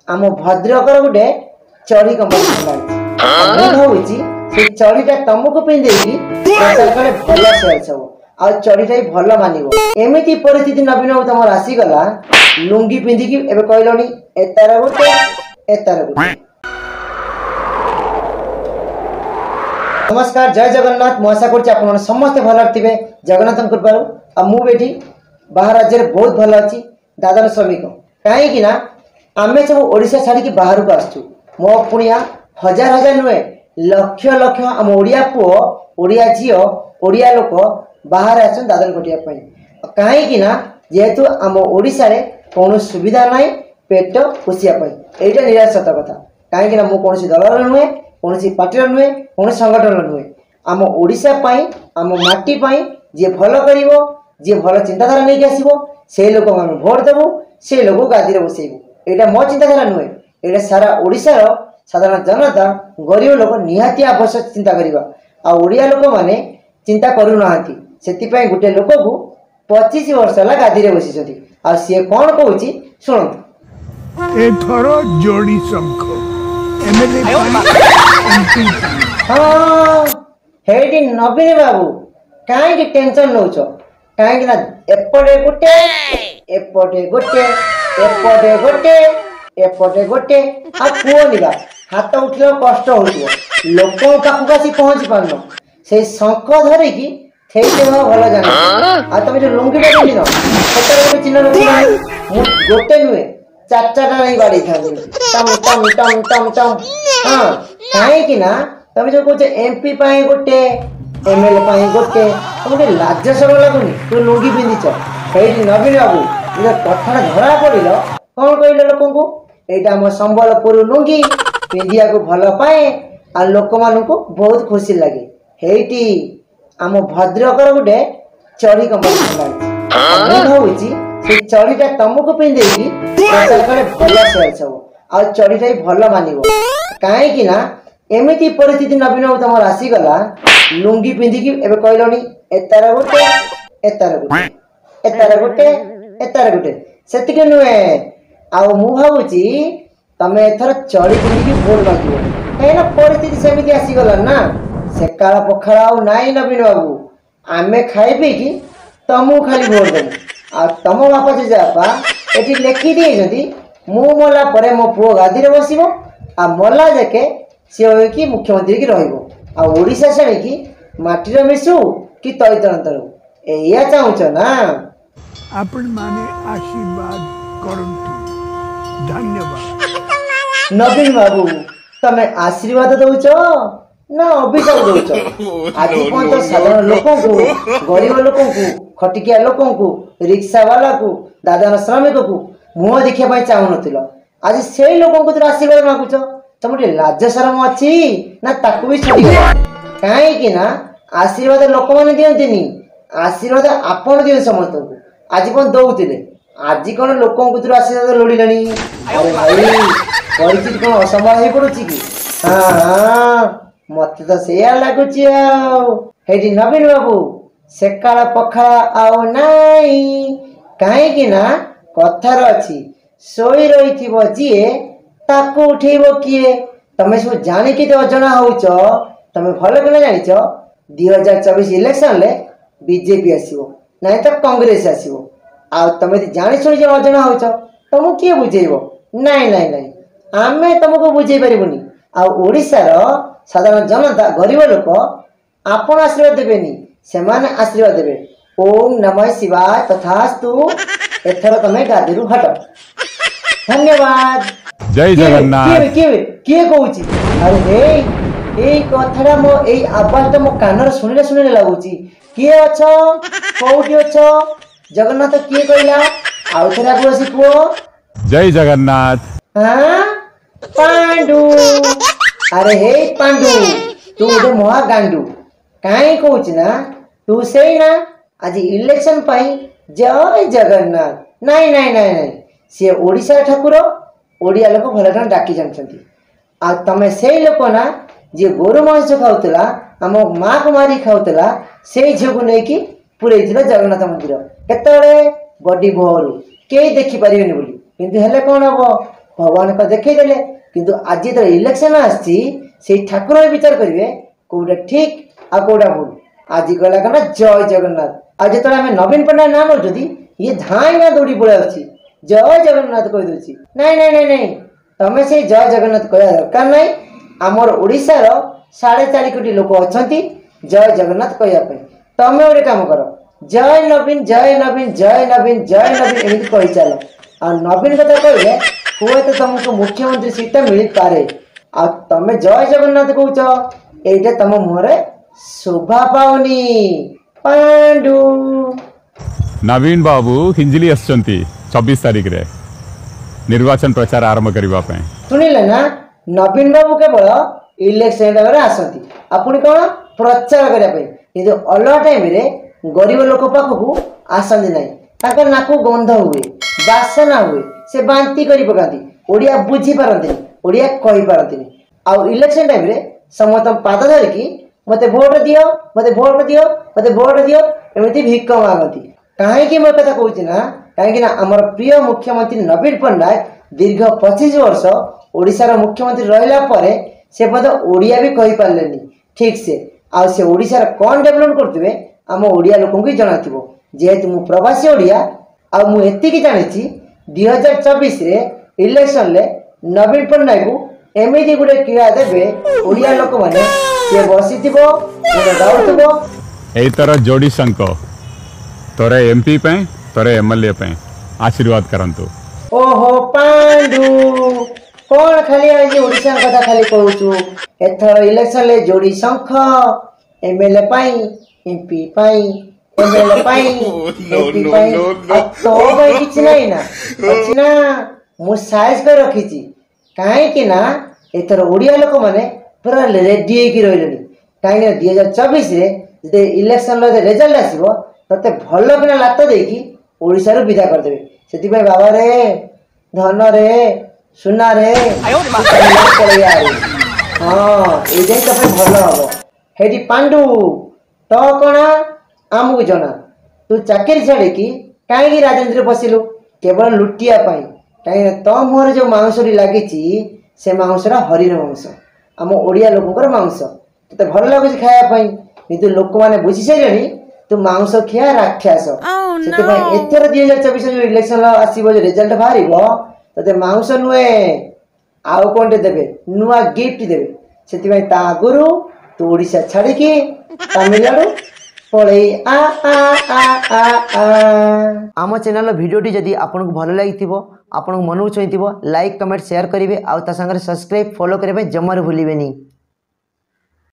आम भद्रकर गोटे चढ़ी कंपनी भावी से चढ़ीटा तुमको पिंधेकी भल सेल्स हम आ चढ़ीटा भल मान एमती परिस्थिति नवीन बाबू तुम आसीगला लुंगी पिंधिकी एवं कहलनी एतार गोटे एतार गोटे। नमस्कार जय जगन्नाथ मु आशा कर समस्ते भल थे जगन्नाथ कृपार आ मुझे बाहर राज्य में बहुत भल अच्छी दादन श्रमिक कहीं आम सब ओडिशा छाड़ी बाहर को आसु मो पुणिया हजार हजार नुहे लक्ष लक्ष आम ओडिया पुओ ओडिया झील ओडिया लोक बाहर आस दादन कटापी कहीं जेहेतु आम ओडिशा रे कौन सुविधा ना पेट पोषापी यहाँ निराश सत कथा कहीं मुझे दलर नुहे कौन पार्टी नुहे कौन संगठन नुहे आम ओडिशा आम माटी जी भल कर जी भल चिंताधारा नहीं आसो से लोक आम भोट देवु से लोक गादी बसैबू यहाँ मो चिंताधारा नुहे यहाँ सारा ओडिशार साधारण जनता गरीब लोक निहाती आवश्यक चिंता करवा आड़िया लोक मैंने चिंता करूना से गोटे लोक को 25 वर्ष है गादी बसी सी कौन कौन शुणु एथर जोड़ी शंख हाँ हेडी नवीन बाबू कहीं टेंशन नौ कहीं एपटे गोटे एपटे गोटे एपटे गोटे एपटे गोटे आ कुहनी बा हाथ उठल कष्ट हो लोक पाखक आसी पहुँची पारन से शंख धरिकी भल जान आ तुम जो लुंगीटा पिंधिन गोटे चिन्ह गोटे नुहे चार चार्टा नहीं बाड़ी टम टम टम टम टम हाँ कहीं तुम जो कहे एमपी गोटे एमएलए गोटे तुमको लाज सरम लगुनि तू लुंगी पिंधिच कहीं नवीन बाबू कथा धरा पड़ल कौन कहल लोक को यहाँ आम संबलपुर लुंगी पिंधिया को भल पाए आ लोक मान बहुत खुशी लगे हेटी आम भद्रकर गोटे चढ़ी कंपनी भावी से चढ़ीटा तुमको पिंधेकी भल सेल्स हम आ चढ़ीटा भल मान कहीं एमती परिस्थिति नवीन बाबू तुम आसीगला लुंगी पिंधिकी एवं कहलनी एतार गोटे एतार गोटे एतार गोटे एतार गोटे से नुहे मु भावुची तमें एथर चढ़ी पिंधिकी भोट मांग कहीं परिस्थिति सेमती आसीगला ना सेकाल पखाड़ आ नाई नवीन बाबू आमे खाई पीकी तुमको खाली भोट देव आ तुम बापा जेजेबापा ये लिखि दिए मु मला परे मो पुओ गादी बस आ मला जाके सी हो मुख्यमंत्री की रोडा छाड़ी माटीर मिशु कि तैतरंतर या चाहूच ना आपण माने आशीर्वाद करंतु धन्यवाद। नवीन बाबू तमे आशीर्वाद दौच ना अभिशाप दौच आज पर्यंत साधारण लोक गरीब लोक खटिकिया लोक रिक्शा वाला को दादन श्रमिक को मुह देखा चाहू नुल आज से लोक तुम आशीर्वाद मागुच तुम लाज शरम अच्छी ना ताकू भी छड़ीगला कहीं आशीर्वाद लोक मैंने दिखती आशीर्वाद आपण दिए समस्त को आज कौन दौले आज कौन लोक आशीर्वाद लोड़े अरे भाई परिस्थिति कौन असंभाल हो पड़ुची कि हाँ हाँ मत तो से लगुच नवीन बाबू सेकाल पखाड़ आउ नाई कहीं कथार अच्छी शोई रही जीए ताकू उठेब किए तमें सब जाणिकी तो अजना होच तमें भल कि जाच 2024 इलेक्शन ले बीजेपी आसो ना तो कांग्रेस आसो आ तुम जाणी शुणी जो अजना होच तुमको किए बुझेब नाई नाई नाई आमे तुमको बुझे पारूनी आशार साधारण जनता गरीब लोक आपण आशीर्वाद देवेनी से आशीर्वाद देवे ओम नमः शिवाय तथास्तु एथर तुम गादी हट धन्यवाद जय जगन्नाथ किए कहूची अरे हे कथा मो आवाज मो कान शुणिले शुणिले लगुच किए अछ कौटी अछ जगन्नाथ किए कहला आउ थे आगे आसी पुओ जय जगन्नाथ हाँ पांडु अरे हे पांडु तू गोटे महा गांडू कहीं कहूच ना तू से ना आज इलेक्शन जय जगन्नाथ नाई नाई नाई नाई सी ओडिशा ठाकुर ओडिया लोक भल डाकी जानते आ तमें से लोक ना जी गोरु मांस खाऊला आम माँ को मारी खाऊला से झील को लेकिन पूरे जगन्नाथ मंदिर केत बड़ी भोर कई देखिपारे बोली किंतु हेले कौन हम भगवान को देखईदेले किंतु आज जो इलेक्शन आसी ठाकुर विचार करेंगे कौटा ठीक आ कौटा भूल। आज कहला कौन जय जगन्नाथ आज जो आम नवीन पट्टनायक नाम नौकरी ये धाइना दौड़ी पड़े अच्छी जय जगन्नाथ कहीदे नाई नाई नाई नाई तुम से जय जगन्नाथ कह दरकार नाई आमर ओडिशार 4.5 कोटी लोक अच्छा जय जगन्नाथ कहवाई तुम गोटे कम कर जय नवीन जय नवीन जय नवीन जय नवीन एमती कही चल आ नवीन कथा कहले हुए तो तुमको मुख्यमंत्री सीट मिल पारे आ तुम जय जगन्नाथ कौच ये तुम मुहरे शोभा पाऊनी पांडु नवीन बाबू हिंजिली आसचंती 24 तारीख रे निर्वाचन प्रचार आरंभ करबा पय सुनिले ना नवीन बाबू केवल इलेक्शन टाइम आसती आपण कौन प्रचार करने किंतु अलग टाइम रे गरीब लोक पाखक आसती ना नाकू गंध हुए बासना हुए से बांती कर पकाती ओडिया बुझी पारती ओडिया कही पारती आउ इलेक्शन टाइम रे समस्त पाद धरिकी मते भोट दियो मते भोट दियो मते भोट दियो एमती भिक्क मागती कहीं मोर कथा कहूँ ना कहीं आमर प्रिय मुख्यमंत्री नवीन पट्टनायक दीर्घ 25 वर्ष ओडिशार मुख्यमंत्री रहिला परे से पद ओडिया भी कही पारलेनी ठीक से आ से ओडिशार कौन डेवलप करते आम ओडिया लोक भी जना जेहेतु मु प्रवासी ओडिया आ मु एतिकी जानी 2024 रे इलेक्शन ले नवीन पट्टनायक को एमती गोटे क्रीड़ा देवे ओडिया लोक मैंने सी बसी गाउथबो एई तरह जोड़ी संक तोरे एमपी पे तोरे एमएलए पे आशीर्वाद करंतु। ओहो पांडु कौन खाली आज ओडिशा कथा खाली कहूचु एथर इलेक्शन ले जोड़ी शंख एमएलए पाई एमपी पाई एमएलए पाई एमपी पाई तो भाई किछ नहीं ना अछि ना मु साइज कर रखीची काहे कि ना एथर ओडिया लोक माने पूरा रेडी होई रहिलेनी काहे 2024 रे जे इलेक्शन रे रिजल्ट आसीबो तते भलो किना लात देकी ओडिसा रो विदा कर देबे सेति भाई बाबा रे धन रे सुना रे हाँ ये तो भल हम हेटी पांडु तो कण आमको जना तू चाकरी छाड़ी कहीं राजनीति बसिलु केवल लुटिया कहीं तो मुहर जो मांसटी लगी से मांसटा हरिण मांस आम ओडिया लोकर मांस ते भल लगुच खायापाई किंतु लोक मैंने बुझी सारे तू मांस खिया राक्षस से एथर 2024 जो इलेक्शन आसो जो रिजल्ट बाहर ते मांस नुहे आउ कौन देवे नुआ गिफ्ट देवे से आगुरी तू ओडिशा छाड़ी तमिलनाडु पड़े आम चैनल भिडियोटी जदि आपको भल लगी आपन मन छुई लाइक कमेंट शेयर करेंगे आउ ता संगे सब्सक्राइब फॉलो करने जमार भूलें।